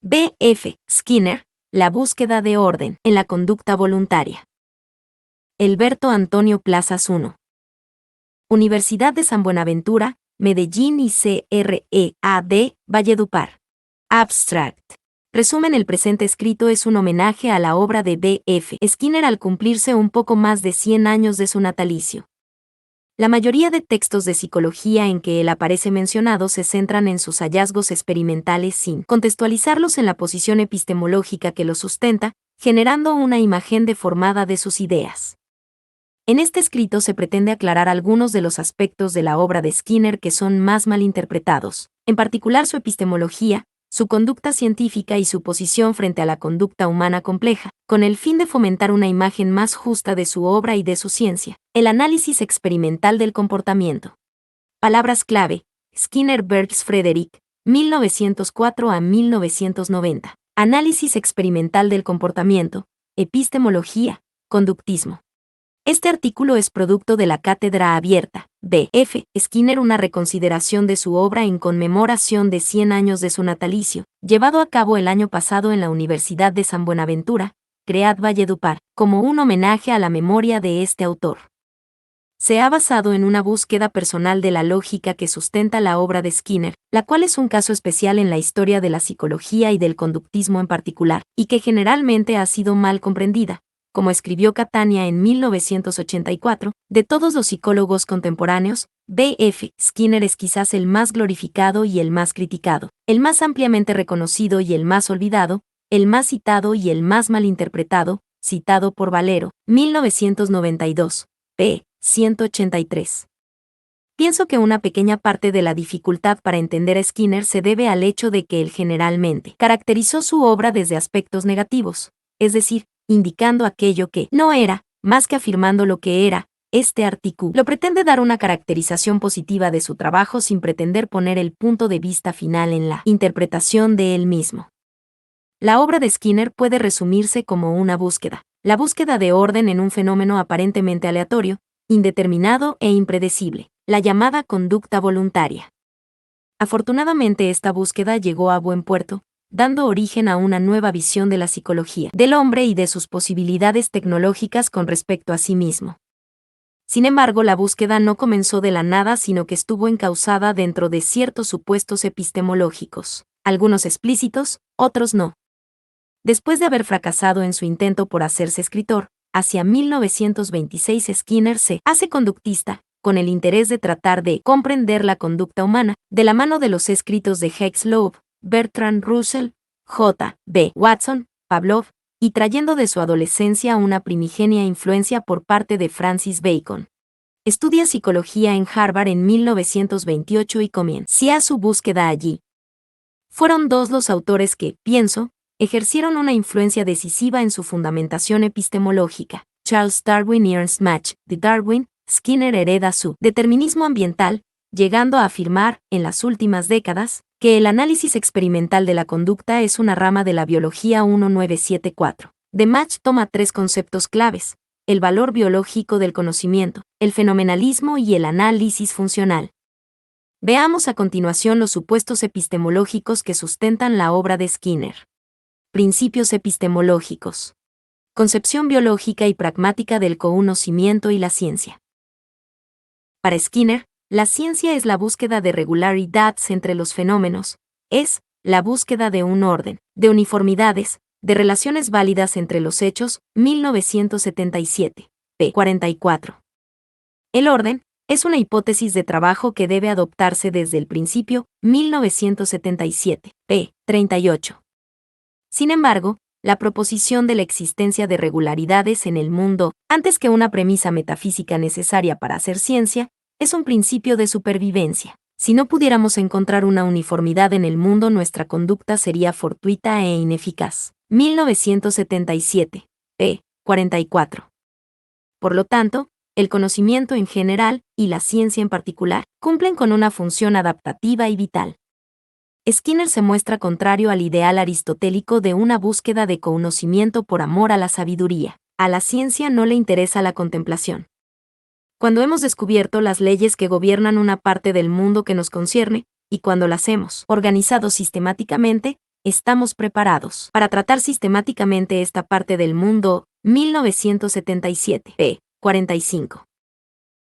B.F. Skinner, la búsqueda de orden en la conducta voluntaria. Alberto Antonio Plazas I. Universidad de San Buenaventura, Medellín y CREAD, Valledupar. Abstract. Resumen: el presente escrito es un homenaje a la obra de B.F. Skinner al cumplirse un poco más de 100 años de su natalicio. La mayoría de textos de psicología en que él aparece mencionado se centran en sus hallazgos experimentales sin contextualizarlos en la posición epistemológica que los sustenta, generando una imagen deformada de sus ideas. En este escrito se pretende aclarar algunos de los aspectos de la obra de Skinner que son más malinterpretados, en particular su epistemología, su conducta científica y su posición frente a la conducta humana compleja, con el fin de fomentar una imagen más justa de su obra y de su ciencia. El análisis experimental del comportamiento. Palabras clave: Skinner Bergs Frederick, 1904 a 1990. Análisis experimental del comportamiento, epistemología, conductismo. Este artículo es producto de la Cátedra Abierta, B.F. Skinner, una reconsideración de su obra en conmemoración de 100 años de su natalicio, llevado a cabo el año pasado en la Universidad de San Buenaventura, CREAD Valledupar, como un homenaje a la memoria de este autor. Se ha basado en una búsqueda personal de la lógica que sustenta la obra de Skinner, la cual es un caso especial en la historia de la psicología y del conductismo en particular, y que generalmente ha sido mal comprendida. Como escribió Catania en 1984, de todos los psicólogos contemporáneos, B.F. Skinner es quizás el más glorificado y el más criticado, el más ampliamente reconocido y el más olvidado, el más citado y el más malinterpretado, citado por Valero, 1992, p. 183. Pienso que una pequeña parte de la dificultad para entender a Skinner se debe al hecho de que él generalmente caracterizó su obra desde aspectos negativos, es decir, indicando aquello que no era, más que afirmando lo que era. Este artículo pretende dar una caracterización positiva de su trabajo sin pretender poner el punto de vista final en la interpretación de él mismo. La obra de Skinner puede resumirse como una búsqueda, la búsqueda de orden en un fenómeno aparentemente aleatorio, indeterminado e impredecible, la llamada conducta voluntaria. Afortunadamente esta búsqueda llegó a buen puerto, dando origen a una nueva visión de la psicología, del hombre y de sus posibilidades tecnológicas con respecto a sí mismo. Sin embargo, la búsqueda no comenzó de la nada, sino que estuvo encauzada dentro de ciertos supuestos epistemológicos, algunos explícitos, otros no. Después de haber fracasado en su intento por hacerse escritor, hacia 1926 Skinner se hace conductista, con el interés de tratar de comprender la conducta humana, de la mano de los escritos de Jacques Loeb, Bertrand Russell, J. B. Watson, Pavlov, y trayendo de su adolescencia una primigenia influencia por parte de Francis Bacon. Estudia psicología en Harvard en 1928 y comienza su búsqueda allí. Fueron dos los autores que, pienso, ejercieron una influencia decisiva en su fundamentación epistemológica: Charles Darwin y Ernst Mach. De Darwin, Skinner hereda su determinismo ambiental, llegando a afirmar, en las últimas décadas, que el análisis experimental de la conducta es una rama de la biología 1974. De Mach toma tres conceptos claves: el valor biológico del conocimiento, el fenomenalismo y el análisis funcional. Veamos a continuación los supuestos epistemológicos que sustentan la obra de Skinner. Principios epistemológicos. Concepción biológica y pragmática del conocimiento y la ciencia. Para Skinner, la ciencia es la búsqueda de regularidades entre los fenómenos, es la búsqueda de un orden, de uniformidades, de relaciones válidas entre los hechos. 1977, p. 44. El orden es una hipótesis de trabajo que debe adoptarse desde el principio. 1977, p. 38. Sin embargo, la proposición de la existencia de regularidades en el mundo, antes que una premisa metafísica necesaria para hacer ciencia, es un principio de supervivencia. Si no pudiéramos encontrar una uniformidad en el mundo, nuestra conducta sería fortuita e ineficaz. 1977, p. 44. Por lo tanto, el conocimiento en general, y la ciencia en particular, cumplen con una función adaptativa y vital. Skinner se muestra contrario al ideal aristotélico de una búsqueda de conocimiento por amor a la sabiduría. A la ciencia no le interesa la contemplación. Cuando hemos descubierto las leyes que gobiernan una parte del mundo que nos concierne, y cuando las hemos organizado sistemáticamente, estamos preparados para tratar sistemáticamente esta parte del mundo, 1977, p. 45.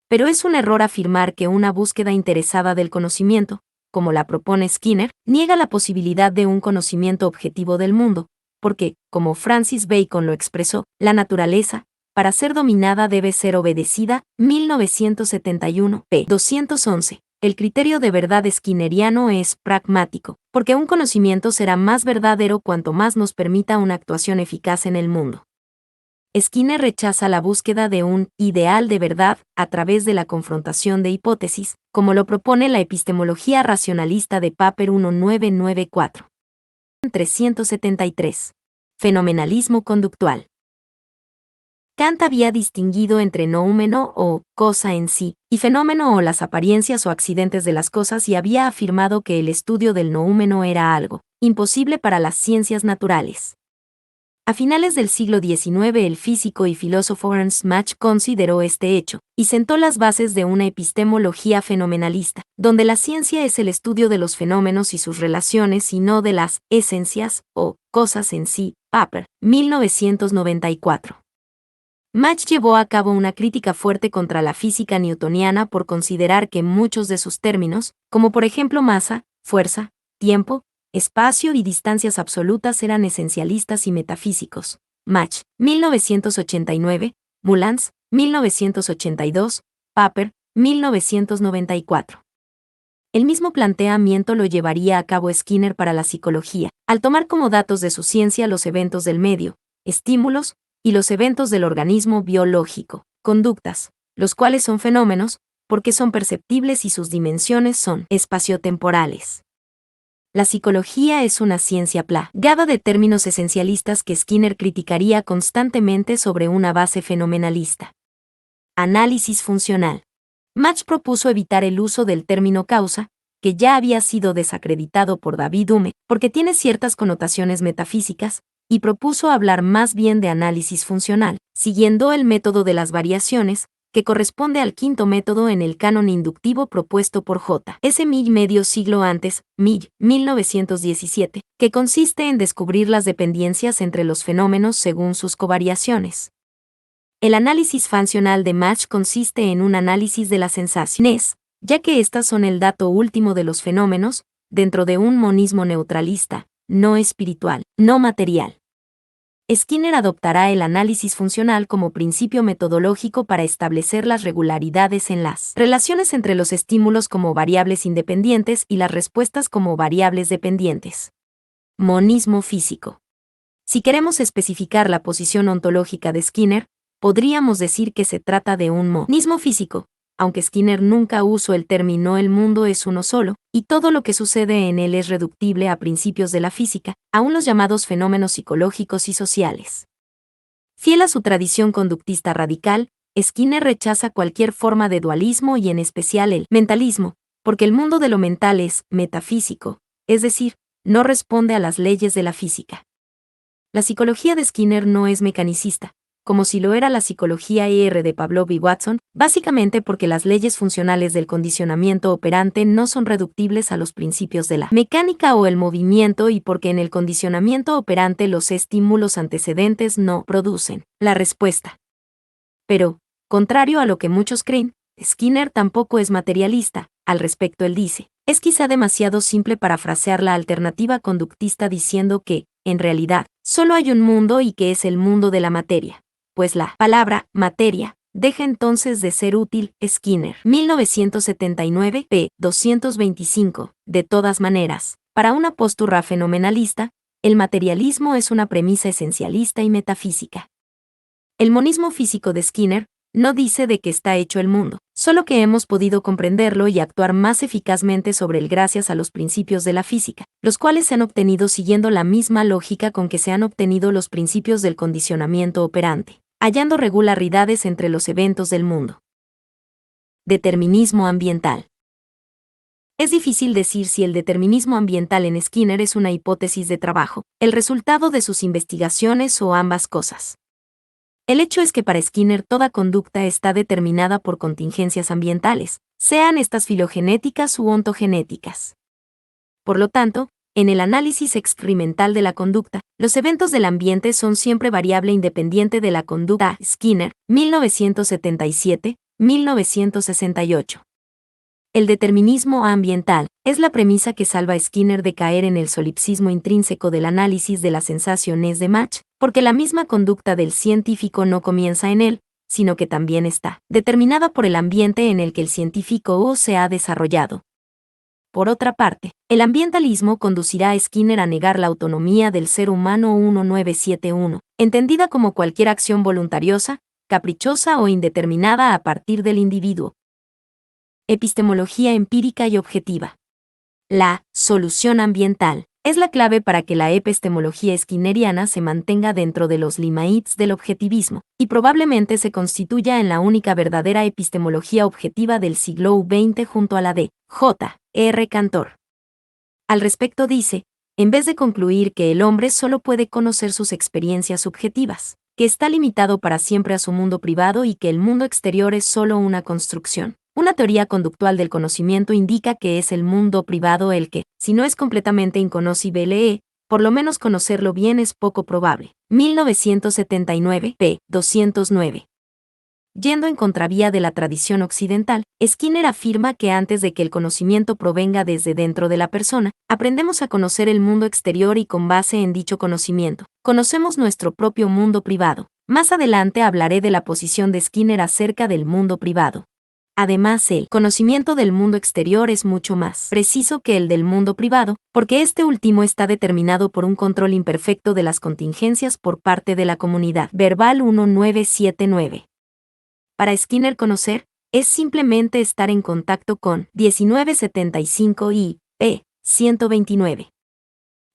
Pero es un error afirmar que una búsqueda interesada del conocimiento, como la propone Skinner, niega la posibilidad de un conocimiento objetivo del mundo, porque, como Francis Bacon lo expresó, la naturaleza, para ser dominada debe ser obedecida, 1971, p. 211. El criterio de verdad skinneriano es pragmático, porque un conocimiento será más verdadero cuanto más nos permita una actuación eficaz en el mundo. Skinner rechaza la búsqueda de un ideal de verdad a través de la confrontación de hipótesis, como lo propone la epistemología racionalista de Paper 1994. 373. Fenomenalismo conductual. Kant había distinguido entre noumeno o cosa en sí, y fenómeno o las apariencias o accidentes de las cosas y había afirmado que el estudio del noumeno era algo imposible para las ciencias naturales. A finales del siglo XIX el físico y filósofo Ernst Mach consideró este hecho, y sentó las bases de una epistemología fenomenalista, donde la ciencia es el estudio de los fenómenos y sus relaciones y no de las esencias o cosas en sí. Paper, 1994. Mach llevó a cabo una crítica fuerte contra la física newtoniana por considerar que muchos de sus términos, como por ejemplo masa, fuerza, tiempo, espacio y distancias absolutas eran esencialistas y metafísicos. Mach, 1989, Mullans, 1982, Paper, 1994. El mismo planteamiento lo llevaría a cabo Skinner para la psicología, al tomar como datos de su ciencia los eventos del medio, estímulos, y los eventos del organismo biológico, conductas, los cuales son fenómenos, porque son perceptibles y sus dimensiones son espaciotemporales. La psicología es una ciencia plagada de términos esencialistas que Skinner criticaría constantemente sobre una base fenomenalista. Análisis funcional. Mach propuso evitar el uso del término causa, que ya había sido desacreditado por David Hume, porque tiene ciertas connotaciones metafísicas, y propuso hablar más bien de análisis funcional, siguiendo el método de las variaciones, que corresponde al quinto método en el canon inductivo propuesto por J. S. Mill medio siglo antes, Mill, 1917, que consiste en descubrir las dependencias entre los fenómenos según sus covariaciones. El análisis funcional de Mach consiste en un análisis de las sensaciones, ya que éstas son el dato último de los fenómenos, dentro de un monismo neutralista, no espiritual, no material. Skinner adoptará el análisis funcional como principio metodológico para establecer las regularidades en las relaciones entre los estímulos como variables independientes y las respuestas como variables dependientes. Monismo físico. Si queremos especificar la posición ontológica de Skinner, podríamos decir que se trata de un monismo físico, aunque Skinner nunca usó el término el mundo es uno solo, y todo lo que sucede en él es reductible a principios de la física, aún los llamados fenómenos psicológicos y sociales. Fiel a su tradición conductista radical, Skinner rechaza cualquier forma de dualismo y en especial el mentalismo, porque el mundo de lo mental es metafísico, es decir, no responde a las leyes de la física. La psicología de Skinner no es mecanicista, como si lo era la psicología de Pavlov y Watson, básicamente porque las leyes funcionales del condicionamiento operante no son reductibles a los principios de la mecánica o el movimiento y porque en el condicionamiento operante los estímulos antecedentes no producen la respuesta. Pero, contrario a lo que muchos creen, Skinner tampoco es materialista. Al respecto él dice, es quizá demasiado simple parafrasear la alternativa conductista diciendo que, en realidad, solo hay un mundo y que es el mundo de la materia. Pues la palabra materia deja entonces de ser útil. Skinner, 1979, p. 225. De todas maneras, para una postura fenomenalista, el materialismo es una premisa esencialista y metafísica. El monismo físico de Skinner no dice de qué está hecho el mundo, solo que hemos podido comprenderlo y actuar más eficazmente sobre él gracias a los principios de la física, los cuales se han obtenido siguiendo la misma lógica con que se han obtenido los principios del condicionamiento operante, hallando regularidades entre los eventos del mundo. Determinismo ambiental. Es difícil decir si el determinismo ambiental en Skinner es una hipótesis de trabajo, el resultado de sus investigaciones o ambas cosas. El hecho es que para Skinner toda conducta está determinada por contingencias ambientales, sean estas filogenéticas u ontogenéticas. Por lo tanto, En el análisis experimental de la conducta, los eventos del ambiente son siempre variable independiente de la conducta. Skinner, 1977, 1968. El determinismo ambiental es la premisa que salva a Skinner de caer en el solipsismo intrínseco del análisis de las sensaciones de Mach, porque la misma conducta del científico no comienza en él, sino que también está determinada por el ambiente en el que el científico se ha desarrollado. Por otra parte, el ambientalismo conducirá a Skinner a negar la autonomía del ser humano 1971, entendida como cualquier acción voluntariosa, caprichosa o indeterminada a partir del individuo. Epistemología empírica y objetiva. La solución ambiental es la clave para que la epistemología skinneriana se mantenga dentro de los límites del objetivismo, y probablemente se constituya en la única verdadera epistemología objetiva del siglo XX junto a la de J. R. Cantor. Al respecto dice, en vez de concluir que el hombre solo puede conocer sus experiencias subjetivas, que está limitado para siempre a su mundo privado y que el mundo exterior es solo una construcción. Una teoría conductual del conocimiento indica que es el mundo privado el que, si no es completamente inconocible, por lo menos conocerlo bien es poco probable. 1979, p. 209. Yendo en contravía de la tradición occidental, Skinner afirma que antes de que el conocimiento provenga desde dentro de la persona, aprendemos a conocer el mundo exterior y con base en dicho conocimiento, conocemos nuestro propio mundo privado. Más adelante hablaré de la posición de Skinner acerca del mundo privado. Además, el conocimiento del mundo exterior es mucho más preciso que el del mundo privado, porque este último está determinado por un control imperfecto de las contingencias por parte de la comunidad. Verbal 1979. Para Skinner conocer, es simplemente estar en contacto con 1975 y p. 129.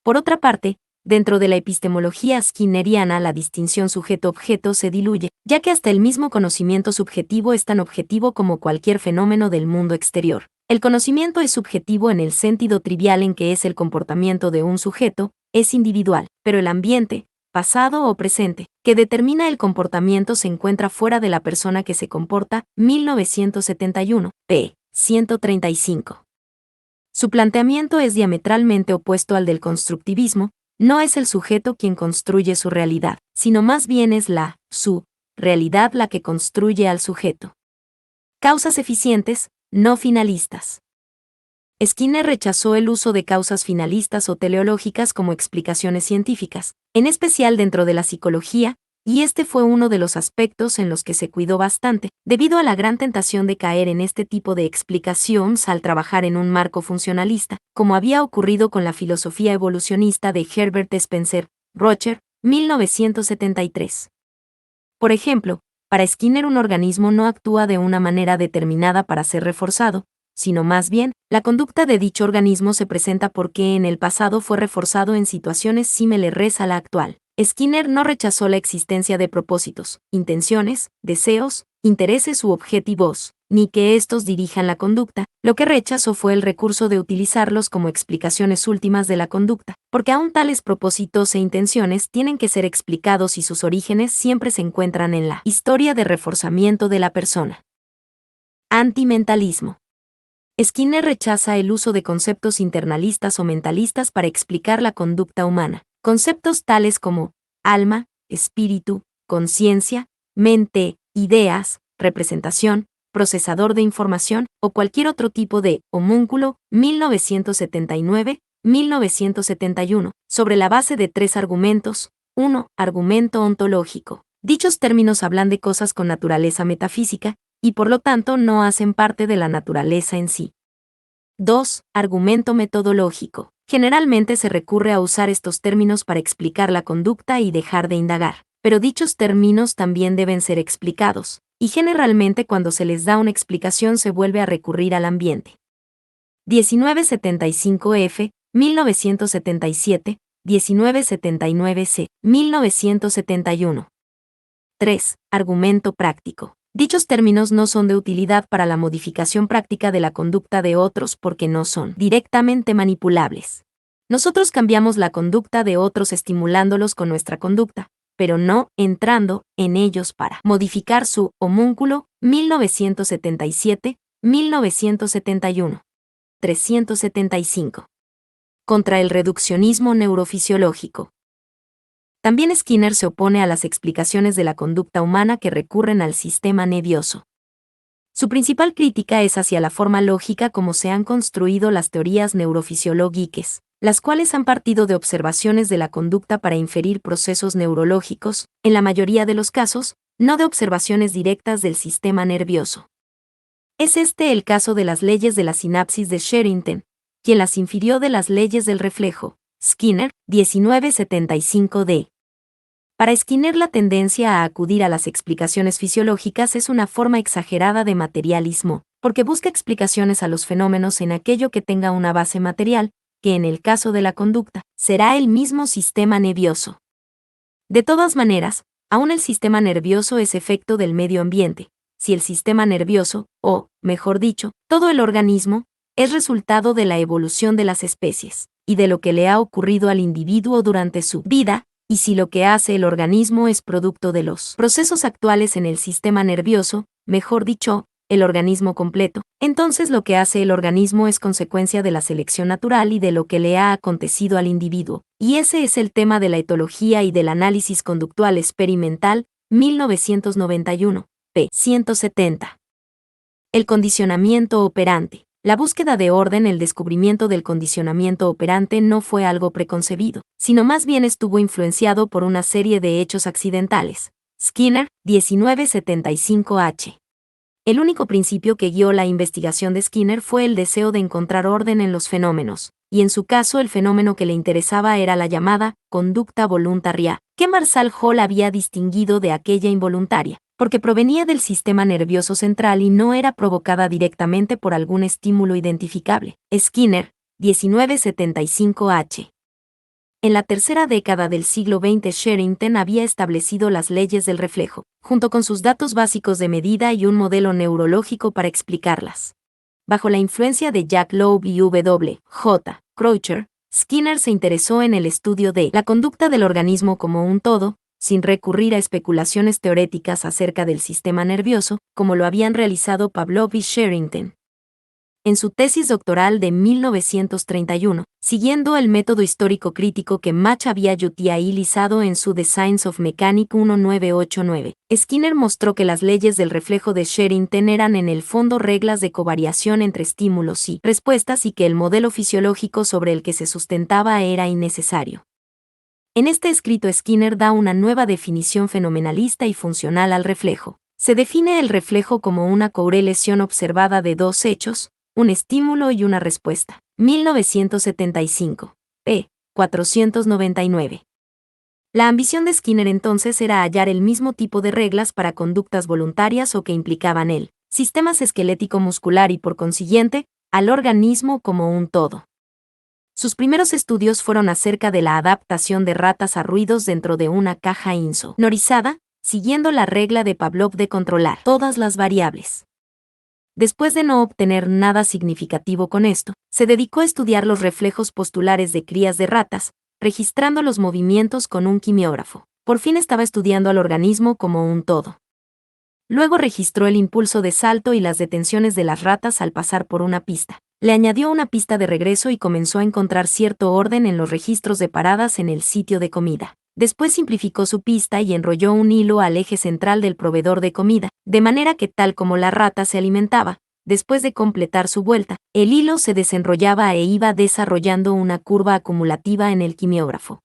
Por otra parte, dentro de la epistemología skinneriana la distinción sujeto-objeto se diluye, ya que hasta el mismo conocimiento subjetivo es tan objetivo como cualquier fenómeno del mundo exterior. El conocimiento es subjetivo en el sentido trivial en que es el comportamiento de un sujeto, es individual, pero el ambiente, pasado o presente, que determina el comportamiento se encuentra fuera de la persona que se comporta. 1971, p. 135. Su planteamiento es diametralmente opuesto al del constructivismo. No es el sujeto quien construye su realidad, sino más bien es su realidad la que construye al sujeto. Causas eficientes, no finalistas. Skinner rechazó el uso de causas finalistas o teleológicas como explicaciones científicas, en especial dentro de la psicología, y este fue uno de los aspectos en los que se cuidó bastante, debido a la gran tentación de caer en este tipo de explicaciones al trabajar en un marco funcionalista, como había ocurrido con la filosofía evolucionista de Herbert Spencer, Rocher, 1973. Por ejemplo, para Skinner un organismo no actúa de una manera determinada para ser reforzado, sino más bien, la conducta de dicho organismo se presenta porque en el pasado fue reforzado en situaciones similares a la actual. Skinner no rechazó la existencia de propósitos, intenciones, deseos, intereses u objetivos, ni que estos dirijan la conducta. Lo que rechazó fue el recurso de utilizarlos como explicaciones últimas de la conducta, porque aún tales propósitos e intenciones tienen que ser explicados y sus orígenes siempre se encuentran en la historia de reforzamiento de la persona. Antimentalismo. Skinner rechaza el uso de conceptos internalistas o mentalistas para explicar la conducta humana. Conceptos tales como alma, espíritu, conciencia, mente, ideas, representación, procesador de información o cualquier otro tipo de homúnculo, 1979, 1971, sobre la base de 3 argumentos. 1. Argumento ontológico. Dichos términos hablan de cosas con naturaleza metafísica, y por lo tanto no hacen parte de la naturaleza en sí. 2. Argumento metodológico. Generalmente se recurre a usar estos términos para explicar la conducta y dejar de indagar, pero dichos términos también deben ser explicados, y generalmente cuando se les da una explicación se vuelve a recurrir al ambiente. 1975F, 1977, 1979C, 1971. 3. Argumento práctico. Dichos términos no son de utilidad para la modificación práctica de la conducta de otros porque no son directamente manipulables. Nosotros cambiamos la conducta de otros estimulándolos con nuestra conducta, pero no entrando en ellos para modificar su homúnculo. 1977, 1971. 375. contra el reduccionismo neurofisiológico. También Skinner se opone a las explicaciones de la conducta humana que recurren al sistema nervioso. Su principal crítica es hacia la forma lógica como se han construido las teorías neurofisiológicas, las cuales han partido de observaciones de la conducta para inferir procesos neurológicos, en la mayoría de los casos, no de observaciones directas del sistema nervioso. Es este el caso de las leyes de la sinapsis de Sherrington, quien las infirió de las leyes del reflejo, Skinner, 1975d. Para Skinner, la tendencia a acudir a las explicaciones fisiológicas es una forma exagerada de materialismo, porque busca explicaciones a los fenómenos en aquello que tenga una base material, que en el caso de la conducta, será el mismo sistema nervioso. De todas maneras, aún el sistema nervioso es efecto del medio ambiente, si el sistema nervioso, o, mejor dicho, todo el organismo, es resultado de la evolución de las especies, y de lo que le ha ocurrido al individuo durante su vida, y si lo que hace el organismo es producto de los procesos actuales en el sistema nervioso, mejor dicho, el organismo completo, entonces lo que hace el organismo es consecuencia de la selección natural y de lo que le ha acontecido al individuo, y ese es el tema de la etología y del análisis conductual experimental, 1991, p. 170. El condicionamiento operante. La búsqueda de orden, el descubrimiento del condicionamiento operante no fue algo preconcebido, sino más bien estuvo influenciado por una serie de hechos accidentales. Skinner, 1975h. El único principio que guió la investigación de Skinner fue el deseo de encontrar orden en los fenómenos, y en su caso el fenómeno que le interesaba era la llamada conducta voluntaria, que Marshall Hall había distinguido de aquella involuntaria, porque provenía del sistema nervioso central y no era provocada directamente por algún estímulo identificable. Skinner, 1975h. En la tercera década del siglo XX, Sherrington había establecido las leyes del reflejo, junto con sus datos básicos de medida y un modelo neurológico para explicarlas. Bajo la influencia de Jack Loeb y W. J. Croucher, Skinner se interesó en el estudio de la conducta del organismo como un todo, sin recurrir a especulaciones teoréticas acerca del sistema nervioso, como lo habían realizado Pavlov y Sherrington. En su tesis doctoral de 1931, siguiendo el método histórico crítico que Mach había utilizado en su The Science of Mechanics 1989, Skinner mostró que las leyes del reflejo de Sherrington eran en el fondo reglas de covariación entre estímulos y respuestas y que el modelo fisiológico sobre el que se sustentaba era innecesario. En este escrito Skinner da una nueva definición fenomenalista y funcional al reflejo. Se define el reflejo como una correlación observada de dos hechos, un estímulo y una respuesta. 1975. p. 499. La ambición de Skinner entonces era hallar el mismo tipo de reglas para conductas voluntarias o que implicaban el sistema esquelético-muscular y por consiguiente, al organismo como un todo. Sus primeros estudios fueron acerca de la adaptación de ratas a ruidos dentro de una caja insonorizada, siguiendo la regla de Pavlov de controlar todas las variables. Después de no obtener nada significativo con esto, se dedicó a estudiar los reflejos postulares de crías de ratas, registrando los movimientos con un quimiógrafo. Por fin estaba estudiando al organismo como un todo. Luego registró el impulso de salto y las detenciones de las ratas al pasar por una pista. Le añadió una pista de regreso y comenzó a encontrar cierto orden en los registros de paradas en el sitio de comida. Después simplificó su pista y enrolló un hilo al eje central del proveedor de comida, de manera que tal como la rata se alimentaba, después de completar su vuelta, el hilo se desenrollaba e iba desarrollando una curva acumulativa en el quimiógrafo.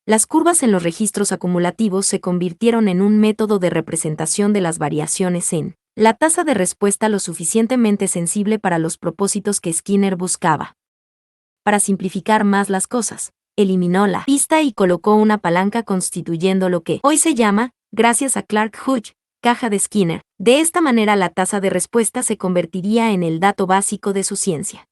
Las curvas en los registros acumulativos se convirtieron en un método de representación de las variaciones en la tasa de respuesta lo suficientemente sensible para los propósitos que Skinner buscaba. Para simplificar más las cosas, eliminó la pista y colocó una palanca constituyendo lo que hoy se llama, gracias a Clark Hughes, caja de Skinner. De esta manera la tasa de respuesta se convertiría en el dato básico de su ciencia.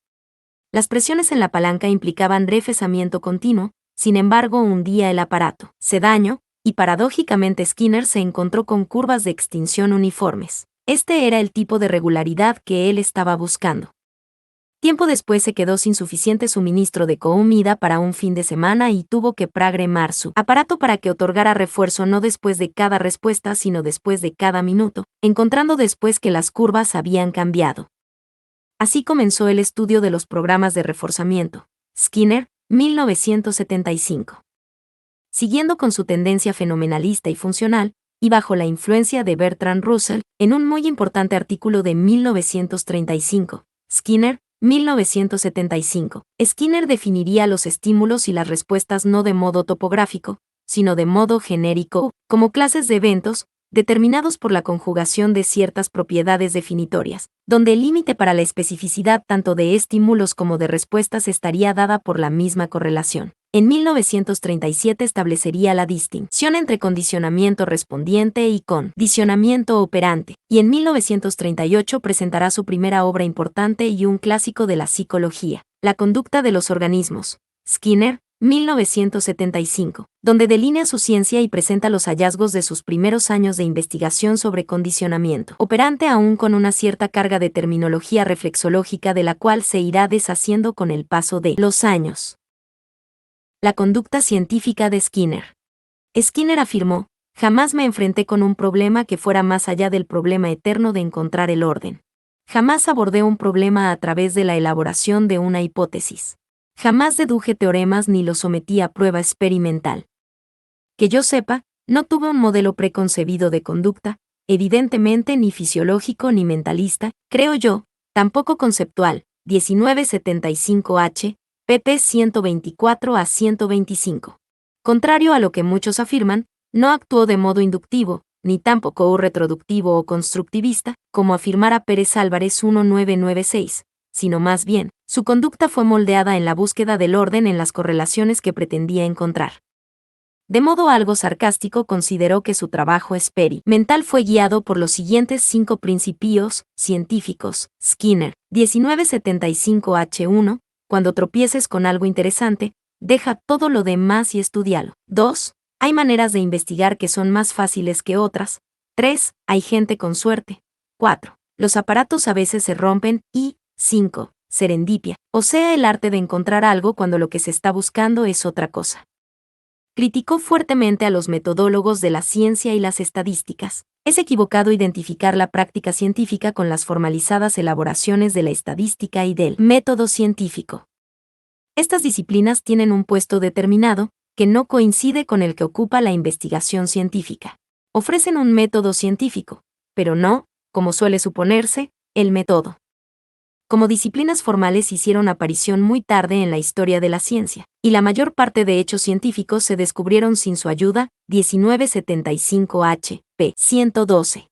Las presiones en la palanca implicaban refresamiento continuo, sin embargo un día el aparato se dañó, y paradójicamente Skinner se encontró con curvas de extinción uniformes. Este era el tipo de regularidad que él estaba buscando. Tiempo después se quedó sin suficiente suministro de comida para un fin de semana y tuvo que programar su aparato para que otorgara refuerzo no después de cada respuesta sino después de cada minuto, encontrando después que las curvas habían cambiado. Así comenzó el estudio de los programas de reforzamiento. Skinner, 1975. Siguiendo con su tendencia fenomenalista y funcional, y bajo la influencia de Bertrand Russell, en un muy importante artículo de 1935, Skinner, 1975. Skinner definiría los estímulos y las respuestas no de modo topográfico, sino de modo genérico, como clases de eventos, determinados por la conjugación de ciertas propiedades definitorias, donde el límite para la especificidad tanto de estímulos como de respuestas estaría dada por la misma correlación. En 1937 establecería la distinción entre condicionamiento respondiente y condicionamiento operante, y en 1938 presentará su primera obra importante y un clásico de la psicología, La conducta de los organismos. Skinner, 1975, donde delinea su ciencia y presenta los hallazgos de sus primeros años de investigación sobre condicionamiento operante, aún con una cierta carga de terminología reflexológica de la cual se irá deshaciendo con el paso de los años. La conducta científica de Skinner. Skinner afirmó: jamás me enfrenté con un problema que fuera más allá del problema eterno de encontrar el orden. Jamás abordé un problema a través de la elaboración de una hipótesis. Jamás deduje teoremas ni los sometí a prueba experimental. Que yo sepa, no tuve un modelo preconcebido de conducta, evidentemente ni fisiológico ni mentalista, creo yo, tampoco conceptual. 1975H, pp 124 a 125. Contrario a lo que muchos afirman, no actuó de modo inductivo, ni tampoco retroductivo o constructivista, como afirmara Pérez Álvarez 1996, sino más bien, su conducta fue moldeada en la búsqueda del orden en las correlaciones que pretendía encontrar. De modo algo sarcástico consideró que su trabajo experimental fue guiado por los siguientes 5 principios científicos. Skinner, 1975H1, cuando tropieces con algo interesante, deja todo lo demás y estúdialo. 2. Hay maneras de investigar que son más fáciles que otras. 3. Hay gente con suerte. 4. Los aparatos a veces se rompen y 5. Serendipia, o sea, el arte de encontrar algo cuando lo que se está buscando es otra cosa. Criticó fuertemente a los metodólogos de la ciencia y las estadísticas. Es equivocado identificar la práctica científica con las formalizadas elaboraciones de la estadística y del método científico. Estas disciplinas tienen un puesto determinado, que no coincide con el que ocupa la investigación científica. Ofrecen un método científico, pero no, como suele suponerse, el método. Como disciplinas formales hicieron aparición muy tarde en la historia de la ciencia, y la mayor parte de hechos científicos se descubrieron sin su ayuda. 1975H, p. 112.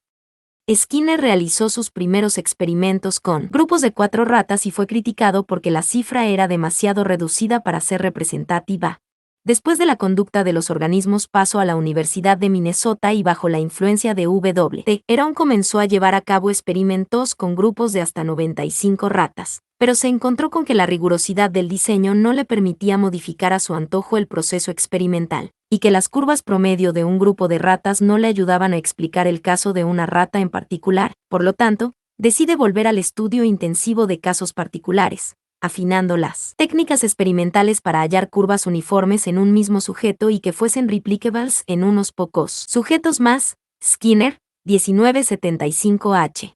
Skinner realizó sus primeros experimentos con grupos de 4 ratas y fue criticado porque la cifra era demasiado reducida para ser representativa. Después de la conducta de los organismos pasó a la Universidad de Minnesota y bajo la influencia de W.T. Heron comenzó a llevar a cabo experimentos con grupos de hasta 95 ratas, pero se encontró con que la rigurosidad del diseño no le permitía modificar a su antojo el proceso experimental, y que las curvas promedio de un grupo de ratas no le ayudaban a explicar el caso de una rata en particular. Por lo tanto, decide volver al estudio intensivo de casos particulares, afinando las técnicas experimentales para hallar curvas uniformes en un mismo sujeto y que fuesen replicables en unos pocos sujetos más. Skinner, 1975H.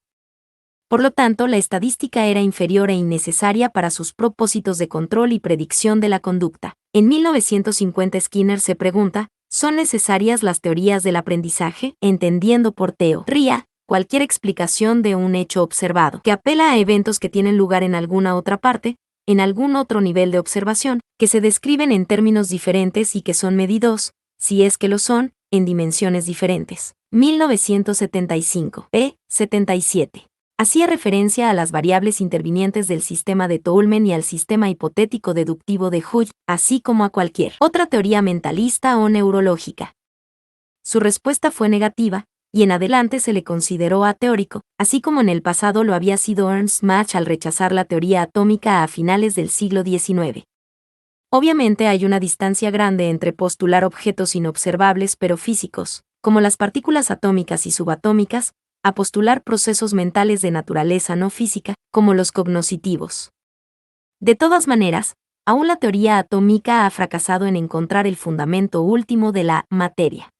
Por lo tanto, la estadística era inferior e innecesaria para sus propósitos de control y predicción de la conducta. En 1950 Skinner se pregunta, ¿son necesarias las teorías del aprendizaje? Entendiendo por teoría cualquier explicación de un hecho observado, que apela a eventos que tienen lugar en alguna otra parte, en algún otro nivel de observación, que se describen en términos diferentes y que son medidos, si es que lo son, en dimensiones diferentes. 1975, p. 77. Hacía referencia a las variables intervinientes del sistema de Toulmin y al sistema hipotético deductivo de Hughes, así como a cualquier otra teoría mentalista o neurológica. Su respuesta fue negativa, y en adelante se le consideró ateórico, así como en el pasado lo había sido Ernst Mach al rechazar la teoría atómica a finales del siglo XIX. Obviamente hay una distancia grande entre postular objetos inobservables pero físicos, como las partículas atómicas y subatómicas, a postular procesos mentales de naturaleza no física, como los cognoscitivos. De todas maneras, aún la teoría atómica ha fracasado en encontrar el fundamento último de la materia.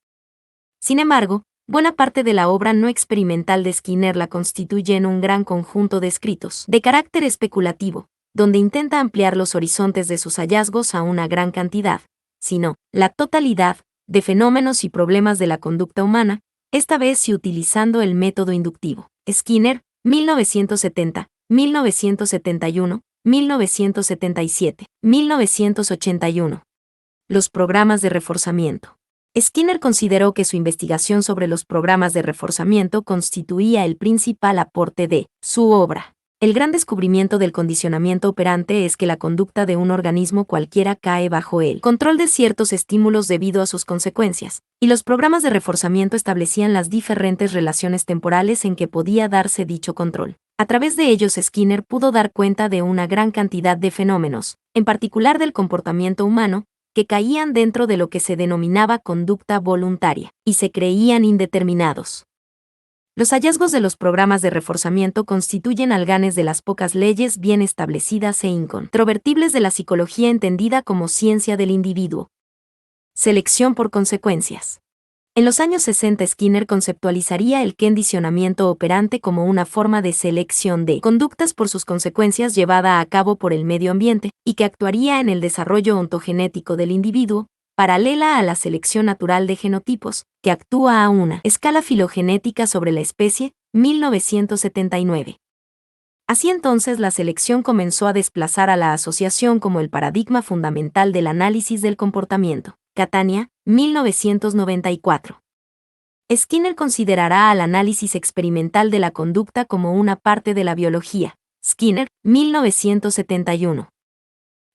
Sin embargo, buena parte de la obra no experimental de Skinner la constituye en un gran conjunto de escritos, de carácter especulativo, donde intenta ampliar los horizontes de sus hallazgos a una gran cantidad, sino la totalidad, de fenómenos y problemas de la conducta humana, esta vez sí utilizando el método inductivo. Skinner, 1970, 1971, 1977, 1981. Los programas de reforzamiento. Skinner consideró que su investigación sobre los programas de reforzamiento constituía el principal aporte de su obra. El gran descubrimiento del condicionamiento operante es que la conducta de un organismo cualquiera cae bajo el control de ciertos estímulos debido a sus consecuencias, y los programas de reforzamiento establecían las diferentes relaciones temporales en que podía darse dicho control. A través de ellos Skinner pudo dar cuenta de una gran cantidad de fenómenos, en particular del comportamiento humano, que caían dentro de lo que se denominaba conducta voluntaria, y se creían indeterminados. Los hallazgos de los programas de reforzamiento constituyen alganes de las pocas leyes bien establecidas e incontrovertibles de la psicología entendida como ciencia del individuo. Selección por consecuencias. En los años 60 Skinner conceptualizaría el condicionamiento operante como una forma de selección de conductas por sus consecuencias llevada a cabo por el medio ambiente, y que actuaría en el desarrollo ontogenético del individuo, paralela a la selección natural de genotipos, que actúa a una escala filogenética sobre la especie, 1979. Así entonces la selección comenzó a desplazar a la asociación como el paradigma fundamental del análisis del comportamiento. Catania, 1994. Skinner considerará al análisis experimental de la conducta como una parte de la biología. Skinner, 1971.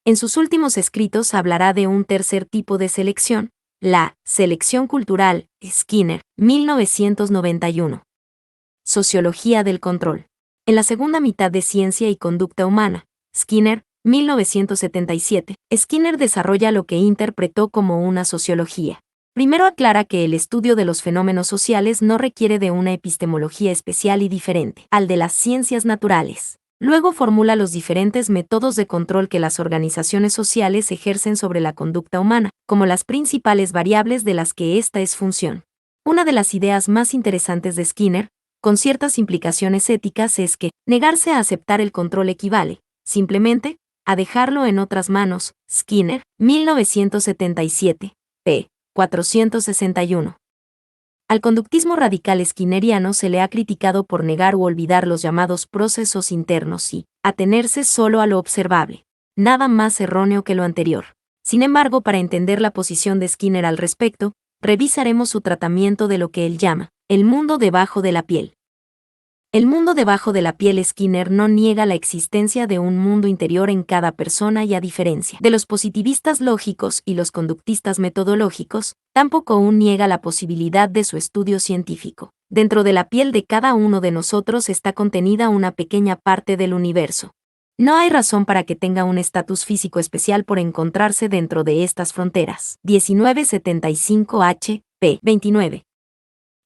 En sus últimos escritos hablará de un tercer tipo de selección, la selección cultural. Skinner, 1991. Sociología del control. En la segunda mitad de Ciencia y Conducta Humana, Skinner, 1977, Skinner desarrolla lo que interpretó como una sociología. Primero aclara que el estudio de los fenómenos sociales no requiere de una epistemología especial y diferente al de las ciencias naturales. Luego formula los diferentes métodos de control que las organizaciones sociales ejercen sobre la conducta humana, como las principales variables de las que ésta es función. Una de las ideas más interesantes de Skinner, con ciertas implicaciones éticas, es que negarse a aceptar el control equivale, simplemente, a dejarlo en otras manos. Skinner, 1977, p. 461. Al conductismo radical skinneriano se le ha criticado por negar u olvidar los llamados procesos internos y atenerse solo a lo observable. Nada más erróneo que lo anterior. Sin embargo, para entender la posición de Skinner al respecto, revisaremos su tratamiento de lo que él llama el mundo debajo de la piel. El mundo debajo de la piel. Skinner no niega la existencia de un mundo interior en cada persona y, a diferencia de los positivistas lógicos y los conductistas metodológicos, tampoco aún niega la posibilidad de su estudio científico. Dentro de la piel de cada uno de nosotros está contenida una pequeña parte del universo. No hay razón para que tenga un estatus físico especial por encontrarse dentro de estas fronteras. 1975 h. p. 29.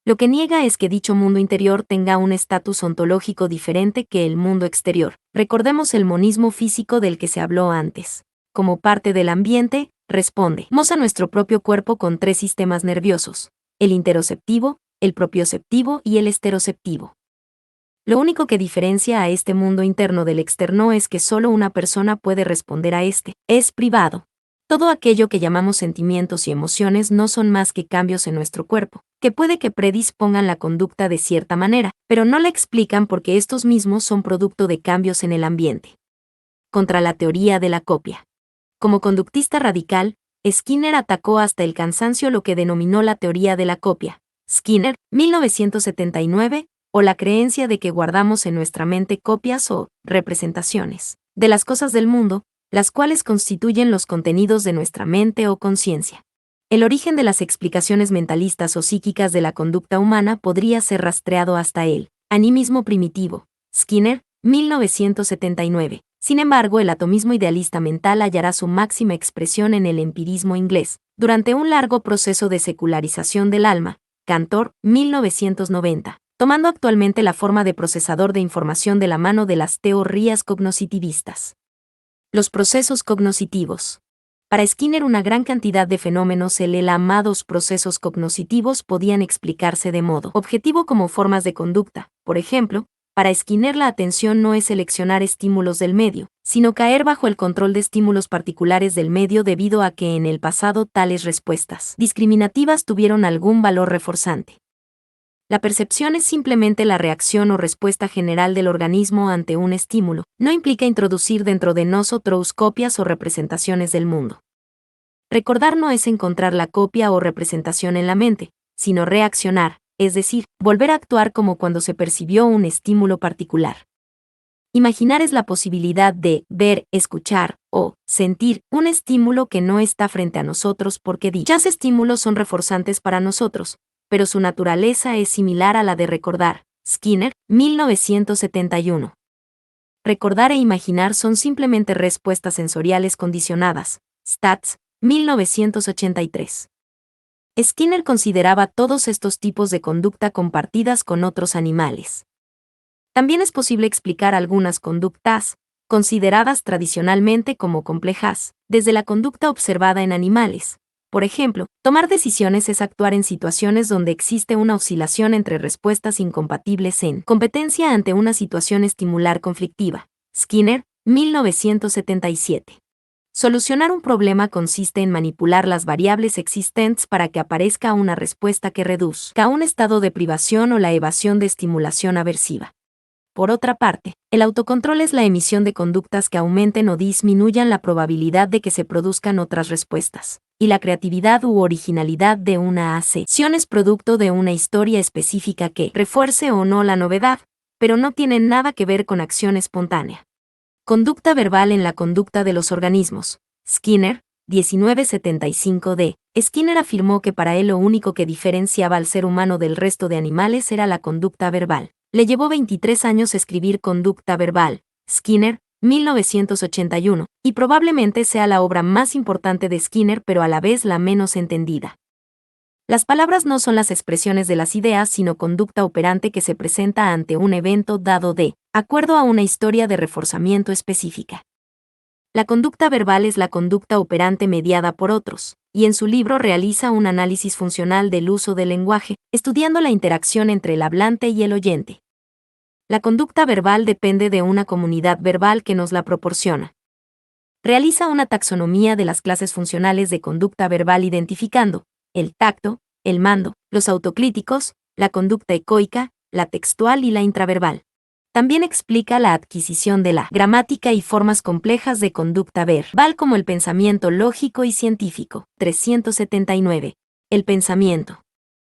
Lo que niega es que dicho mundo interior tenga un estatus ontológico diferente que el mundo exterior. Recordemos el monismo físico del que se habló antes. Como parte del ambiente, respondemos a nuestro propio cuerpo con tres sistemas nerviosos: el interoceptivo, el propioceptivo y el esteroceptivo. Lo único que diferencia a este mundo interno del externo es que solo una persona puede responder a este. Es privado. Todo aquello que llamamos sentimientos y emociones no son más que cambios en nuestro cuerpo, que puede que predispongan la conducta de cierta manera, pero no la explican porque estos mismos son producto de cambios en el ambiente. Contra la teoría de la copia. Como conductista radical, Skinner atacó hasta el cansancio lo que denominó la teoría de la copia. Skinner, 1979, o la creencia de que guardamos en nuestra mente copias o representaciones de las cosas del mundo, las cuales constituyen los contenidos de nuestra mente o conciencia. El origen de las explicaciones mentalistas o psíquicas de la conducta humana podría ser rastreado hasta el animismo primitivo. Skinner, 1979. Sin embargo, el atomismo idealista mental hallará su máxima expresión en el empirismo inglés, durante un largo proceso de secularización del alma. Cantor, 1990. Tomando actualmente la forma de procesador de información de la mano de las teorías cognoscitivistas. Los procesos cognoscitivos. Para Skinner, una gran cantidad de fenómenos llamados procesos cognoscitivos podían explicarse de modo objetivo como formas de conducta. Por ejemplo, para Skinner la atención no es seleccionar estímulos del medio, sino caer bajo el control de estímulos particulares del medio debido a que en el pasado tales respuestas discriminativas tuvieron algún valor reforzante. La percepción es simplemente la reacción o respuesta general del organismo ante un estímulo, no implica introducir dentro de nosotros copias o representaciones del mundo. Recordar no es encontrar la copia o representación en la mente, sino reaccionar, es decir, volver a actuar como cuando se percibió un estímulo particular. Imaginar es la posibilidad de ver, escuchar o sentir un estímulo que no está frente a nosotros porque dichos estímulos son reforzantes para nosotros, pero su naturaleza es similar a la de recordar. Skinner, 1971. Recordar e imaginar son simplemente respuestas sensoriales condicionadas. Stats, 1983. Skinner consideraba todos estos tipos de conducta compartidas con otros animales. También es posible explicar algunas conductas, consideradas tradicionalmente como complejas, desde la conducta observada en animales. Por ejemplo, tomar decisiones es actuar en situaciones donde existe una oscilación entre respuestas incompatibles en competencia ante una situación estimular conflictiva. Skinner, 1977. Solucionar un problema consiste en manipular las variables existentes para que aparezca una respuesta que reduzca un estado de privación o la evasión de estimulación aversiva. Por otra parte, el autocontrol es la emisión de conductas que aumenten o disminuyan la probabilidad de que se produzcan otras respuestas, y la creatividad u originalidad de una acción es producto de una historia específica que refuerce o no la novedad, pero no tiene nada que ver con acción espontánea. Conducta verbal en la conducta de los organismos. Skinner, 1975d. Skinner afirmó que para él lo único que diferenciaba al ser humano del resto de animales era la conducta verbal. Le llevó 23 años escribir Conducta verbal, Skinner, 1981, y probablemente sea la obra más importante de Skinner pero a la vez la menos entendida. Las palabras no son las expresiones de las ideas sino conducta operante que se presenta ante un evento dado de acuerdo a una historia de reforzamiento específica. La conducta verbal es la conducta operante mediada por otros, y en su libro realiza un análisis funcional del uso del lenguaje, estudiando la interacción entre el hablante y el oyente. La conducta verbal depende de una comunidad verbal que nos la proporciona. Realiza una taxonomía de las clases funcionales de conducta verbal identificando el tacto, el mando, los autocríticos, la conducta ecoica, la textual y la intraverbal. También explica la adquisición de la gramática y formas complejas de conducta verbal como el pensamiento lógico y científico. 379. El pensamiento.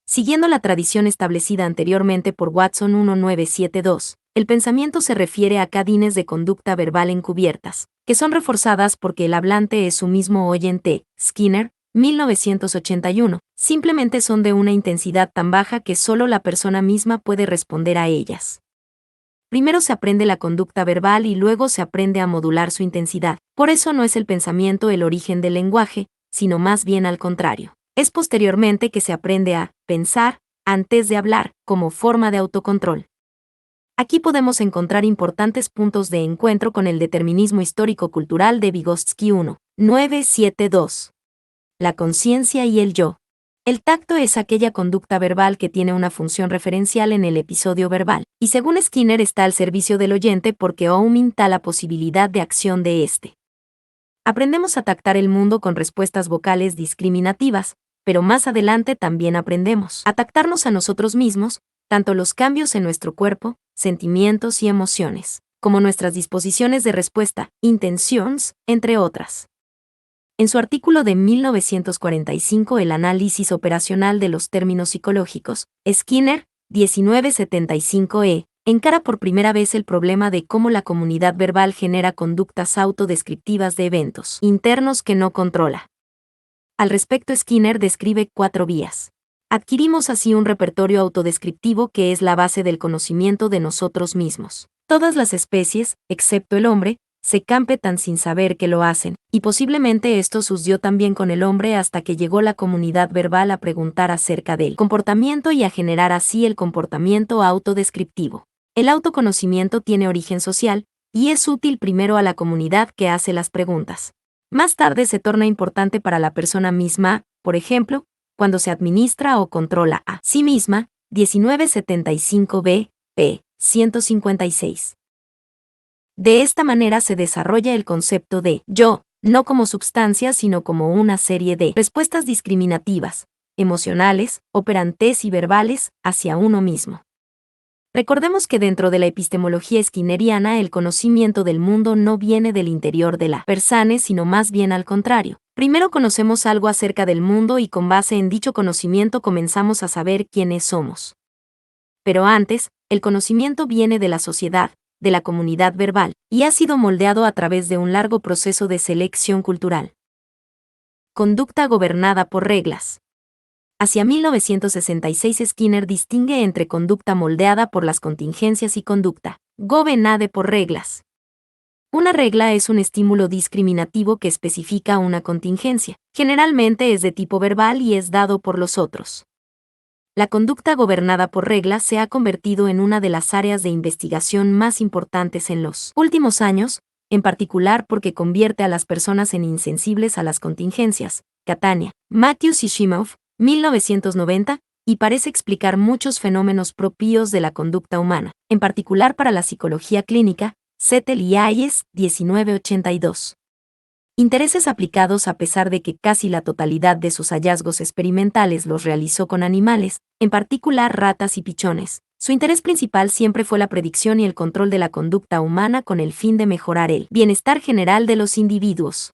Siguiendo la tradición establecida anteriormente por Watson 1972, el pensamiento se refiere a cadines de conducta verbal encubiertas, que son reforzadas porque el hablante es su mismo oyente. Skinner, 1981, simplemente son de una intensidad tan baja que solo la persona misma puede responder a ellas. Primero se aprende la conducta verbal y luego se aprende a modular su intensidad. Por eso no es el pensamiento el origen del lenguaje, sino más bien al contrario. Es posteriormente que se aprende a pensar antes de hablar, como forma de autocontrol. Aquí podemos encontrar importantes puntos de encuentro con el determinismo histórico-cultural de Vygotsky 1972. La conciencia y el yo. El tacto es aquella conducta verbal que tiene una función referencial en el episodio verbal, y según Skinner está al servicio del oyente porque aumenta la posibilidad de acción de éste. Aprendemos a tactar el mundo con respuestas vocales discriminativas, pero más adelante también aprendemos a tactarnos a nosotros mismos, tanto los cambios en nuestro cuerpo, sentimientos y emociones, como nuestras disposiciones de respuesta, intenciones, entre otras. En su artículo de 1945 El análisis operacional de los términos psicológicos, Skinner, 1975e, encara por primera vez el problema de cómo la comunidad verbal genera conductas autodescriptivas de eventos internos que no controla. Al respecto, Skinner describe 4 vías. Adquirimos así un repertorio autodescriptivo que es la base del conocimiento de nosotros mismos. Todas las especies, excepto el hombre, se campetan sin saber que lo hacen, y posiblemente esto sucedió también con el hombre hasta que llegó la comunidad verbal a preguntar acerca del comportamiento y a generar así el comportamiento autodescriptivo. El autoconocimiento tiene origen social, y es útil primero a la comunidad que hace las preguntas. Más tarde se torna importante para la persona misma, por ejemplo, cuando se administra o controla a sí misma. 1975b, p. 156. De esta manera se desarrolla el concepto de yo, no como sustancia, sino como una serie de respuestas discriminativas, emocionales, operantes y verbales hacia uno mismo. Recordemos que dentro de la epistemología skinneriana el conocimiento del mundo no viene del interior de la persona, sino más bien al contrario. Primero conocemos algo acerca del mundo y con base en dicho conocimiento comenzamos a saber quiénes somos. Pero antes, el conocimiento viene de la sociedad, de la comunidad verbal, y ha sido moldeado a través de un largo proceso de selección cultural. Conducta gobernada por reglas. Hacia 1966 Skinner distingue entre conducta moldeada por las contingencias y conducta gobernada por reglas. Una regla es un estímulo discriminativo que especifica una contingencia. Generalmente es de tipo verbal y es dado por los otros. La conducta gobernada por reglas se ha convertido en una de las áreas de investigación más importantes en los últimos años, en particular porque convierte a las personas en insensibles a las contingencias. Catania, Matthews y Shimov, 1990, y parece explicar muchos fenómenos propios de la conducta humana, en particular para la psicología clínica, Zettel y Hayes, 1982. Intereses aplicados a pesar de que casi la totalidad de sus hallazgos experimentales los realizó con animales, en particular ratas y pichones. Su interés principal siempre fue la predicción y el control de la conducta humana con el fin de mejorar el bienestar general de los individuos.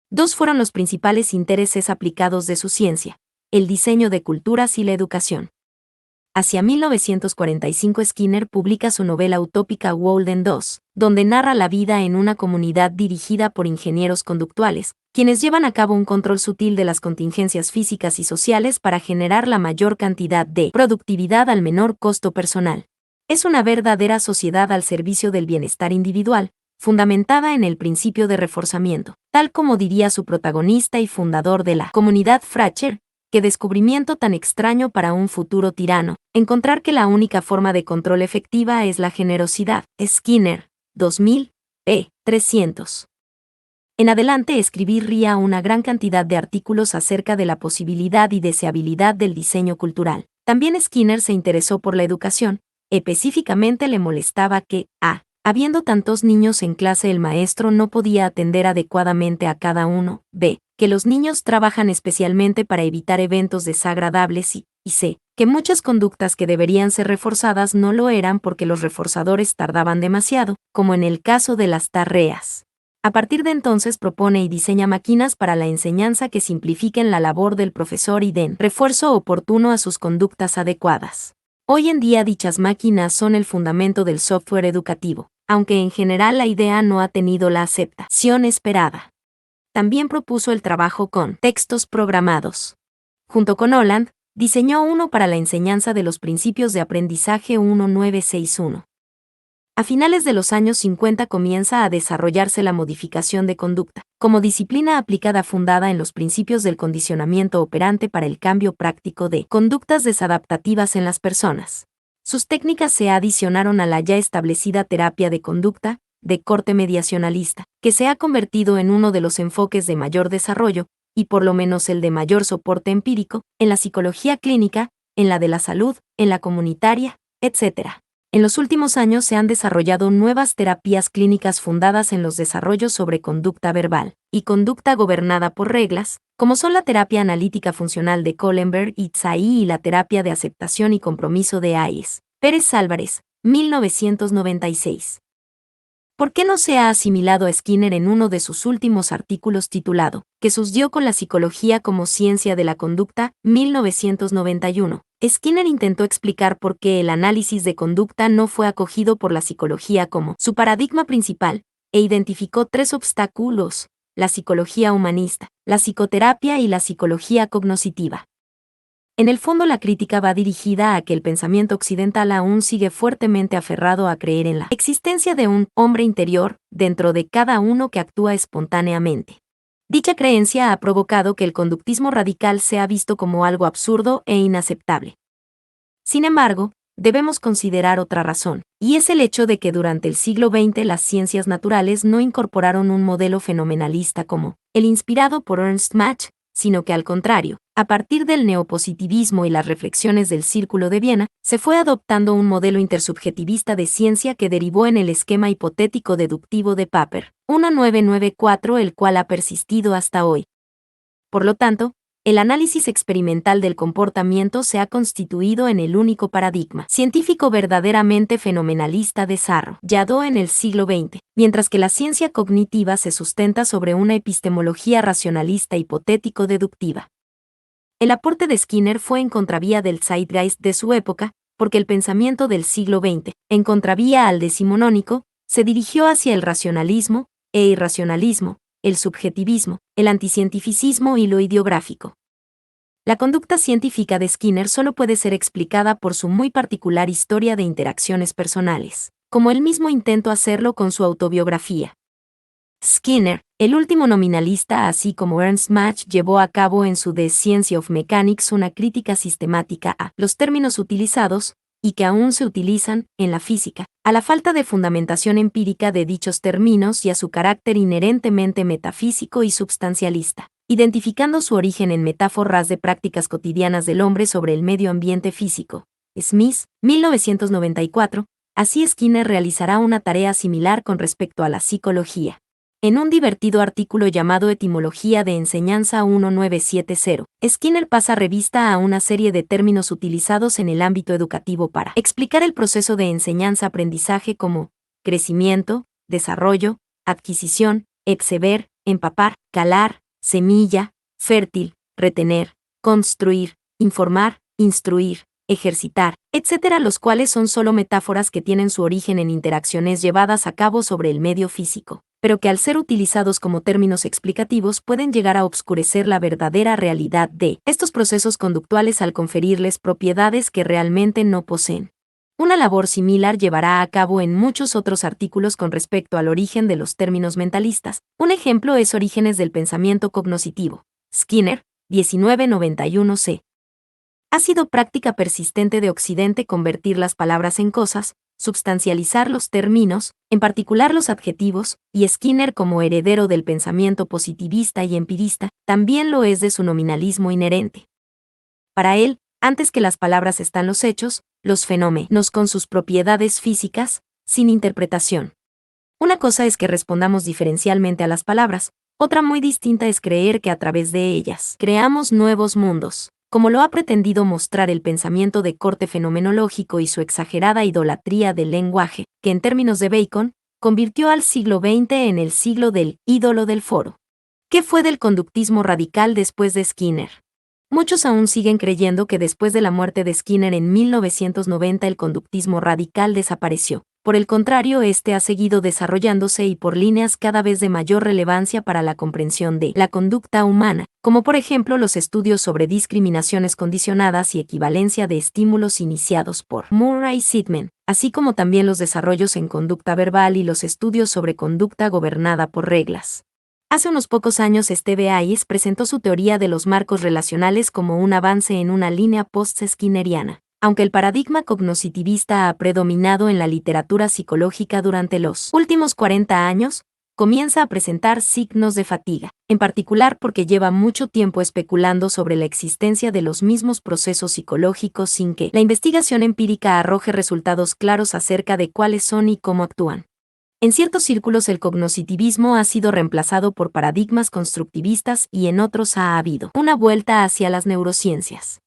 Dos fueron los principales intereses aplicados de su ciencia: el diseño de culturas y la educación. Hacia 1945 Skinner publica su novela utópica Walden 2, donde narra la vida en una comunidad dirigida por ingenieros conductuales, quienes llevan a cabo un control sutil de las contingencias físicas y sociales para generar la mayor cantidad de productividad al menor costo personal. Es una verdadera sociedad al servicio del bienestar individual, fundamentada en el principio de reforzamiento, tal como diría su protagonista y fundador de la comunidad Fracture. Qué descubrimiento tan extraño para un futuro tirano, encontrar que la única forma de control efectiva es la generosidad. Skinner, 2000, p. 300. En adelante escribiría una gran cantidad de artículos acerca de la posibilidad y deseabilidad del diseño cultural. También Skinner se interesó por la educación, específicamente le molestaba que, habiendo tantos niños en clase, el maestro no podía atender adecuadamente a cada uno, b. que los niños trabajan especialmente para evitar eventos desagradables y c. que muchas conductas que deberían ser reforzadas no lo eran porque los reforzadores tardaban demasiado, como en el caso de las tareas. A partir de entonces propone y diseña máquinas para la enseñanza que simplifiquen la labor del profesor y den refuerzo oportuno a sus conductas adecuadas. Hoy en día dichas máquinas son el fundamento del software educativo, aunque en general la idea no ha tenido la aceptación esperada. También propuso el trabajo con textos programados. Junto con Holland, diseñó uno para la enseñanza de los principios de aprendizaje 1961. A finales de los años 50 comienza a desarrollarse la modificación de conducta, como disciplina aplicada fundada en los principios del condicionamiento operante para el cambio práctico de conductas desadaptativas en las personas. Sus técnicas se adicionaron a la ya establecida terapia de conducta, de corte mediacionalista, que se ha convertido en uno de los enfoques de mayor desarrollo, y por lo menos el de mayor soporte empírico, en la psicología clínica, en la de la salud, en la comunitaria, etc. En los últimos años se han desarrollado nuevas terapias clínicas fundadas en los desarrollos sobre conducta verbal y conducta gobernada por reglas, como son la terapia analítica funcional de Kohlenberg y Tsai y la terapia de aceptación y compromiso de Hayes. Pérez Álvarez, 1996. ¿Por qué no se ha asimilado a Skinner en uno de sus últimos artículos titulado "Que dio con la psicología como ciencia de la conducta", 1991? Skinner intentó explicar por qué el análisis de conducta no fue acogido por la psicología como su paradigma principal, e identificó tres obstáculos: la psicología humanista, la psicoterapia y la psicología cognoscitiva. En el fondo la crítica va dirigida a que el pensamiento occidental aún sigue fuertemente aferrado a creer en la existencia de un hombre interior dentro de cada uno que actúa espontáneamente. Dicha creencia ha provocado que el conductismo radical sea visto como algo absurdo e inaceptable. Sin embargo, debemos considerar otra razón, y es el hecho de que durante el siglo XX las ciencias naturales no incorporaron un modelo fenomenalista como el inspirado por Ernst Mach, sino que al contrario, a partir del neopositivismo y las reflexiones del Círculo de Viena, se fue adoptando un modelo intersubjetivista de ciencia que derivó en el esquema hipotético deductivo de Popper, 1994, el cual ha persistido hasta hoy. Por lo tanto, el análisis experimental del comportamiento se ha constituido en el único paradigma científico verdaderamente fenomenalista desarrollado en el siglo XX, mientras que la ciencia cognitiva se sustenta sobre una epistemología racionalista hipotético-deductiva. El aporte de Skinner fue en contravía del zeitgeist de su época, porque el pensamiento del siglo XX, en contravía al decimonónico, se dirigió hacia el racionalismo e irracionalismo, el subjetivismo, el anticientificismo y lo ideográfico. La conducta científica de Skinner solo puede ser explicada por su muy particular historia de interacciones personales, como él mismo intentó hacerlo con su autobiografía. Skinner, el último nominalista, así como Ernst Mach, llevó a cabo en su The Science of Mechanics una crítica sistemática a los términos utilizados, y que aún se utilizan, en la física, a la falta de fundamentación empírica de dichos términos y a su carácter inherentemente metafísico y substancialista, identificando su origen en metáforas de prácticas cotidianas del hombre sobre el medio ambiente físico. Smith, 1994, así Skinner realizará una tarea similar con respecto a la psicología. En un divertido artículo llamado Etimología de Enseñanza 1970, Skinner pasa revista a una serie de términos utilizados en el ámbito educativo para explicar el proceso de enseñanza-aprendizaje como crecimiento, desarrollo, adquisición, exceber, empapar, calar, semilla, fértil, retener, construir, informar, instruir, ejercitar, etc., los cuales son solo metáforas que tienen su origen en interacciones llevadas a cabo sobre el medio físico, pero que al ser utilizados como términos explicativos pueden llegar a obscurecer la verdadera realidad de estos procesos conductuales al conferirles propiedades que realmente no poseen. Una labor similar llevará a cabo en muchos otros artículos con respecto al origen de los términos mentalistas. Un ejemplo es Orígenes del pensamiento cognoscitivo. Skinner, 1991 c. Ha sido práctica persistente de Occidente convertir las palabras en cosas, substancializar los términos, en particular los adjetivos, y Skinner, como heredero del pensamiento positivista y empirista, también lo es de su nominalismo inherente. Para él, antes que las palabras están los hechos, los fenómenos con sus propiedades físicas, sin interpretación. Una cosa es que respondamos diferencialmente a las palabras, otra muy distinta es creer que a través de ellas creamos nuevos mundos, como lo ha pretendido mostrar el pensamiento de corte fenomenológico y su exagerada idolatría del lenguaje, que en términos de Bacon, convirtió al siglo XX en el siglo del ídolo del foro. ¿Qué fue del conductismo radical después de Skinner? Muchos aún siguen creyendo que después de la muerte de Skinner en 1990 el conductismo radical desapareció. Por el contrario, este ha seguido desarrollándose y por líneas cada vez de mayor relevancia para la comprensión de la conducta humana, como por ejemplo los estudios sobre discriminaciones condicionadas y equivalencia de estímulos iniciados por Murray y Sidman, así como también los desarrollos en conducta verbal y los estudios sobre conducta gobernada por reglas. Hace unos pocos años Steve Hayes presentó su teoría de los marcos relacionales como un avance en una línea post-skinneriana. Aunque el paradigma cognoscitivista ha predominado en la literatura psicológica durante los últimos 40 años, comienza a presentar signos de fatiga, en particular porque lleva mucho tiempo especulando sobre la existencia de los mismos procesos psicológicos sin que la investigación empírica arroje resultados claros acerca de cuáles son y cómo actúan. En ciertos círculos el cognoscitivismo ha sido reemplazado por paradigmas constructivistas y en otros ha habido una vuelta hacia las neurociencias.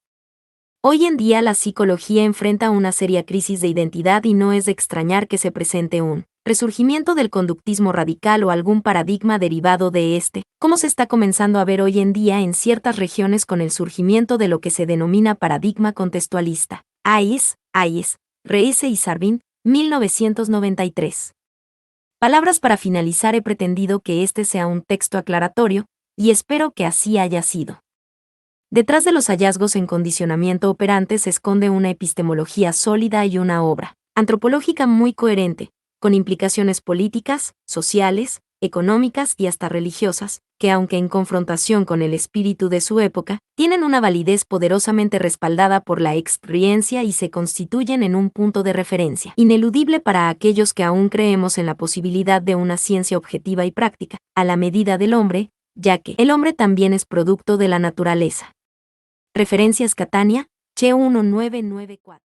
Hoy en día la psicología enfrenta una seria crisis de identidad y no es de extrañar que se presente un resurgimiento del conductismo radical o algún paradigma derivado de este, como se está comenzando a ver hoy en día en ciertas regiones con el surgimiento de lo que se denomina paradigma contextualista. Hayes, Reese y Sarvin, 1993. Palabras para finalizar, he pretendido que este sea un texto aclaratorio, y espero que así haya sido. Detrás de los hallazgos en condicionamiento operante se esconde una epistemología sólida y una obra antropológica muy coherente, con implicaciones políticas, sociales, económicas y hasta religiosas, que aunque en confrontación con el espíritu de su época, tienen una validez poderosamente respaldada por la experiencia y se constituyen en un punto de referencia ineludible para aquellos que aún creemos en la posibilidad de una ciencia objetiva y práctica, a la medida del hombre, ya que el hombre también es producto de la naturaleza. Referencias Catania, Che 1994.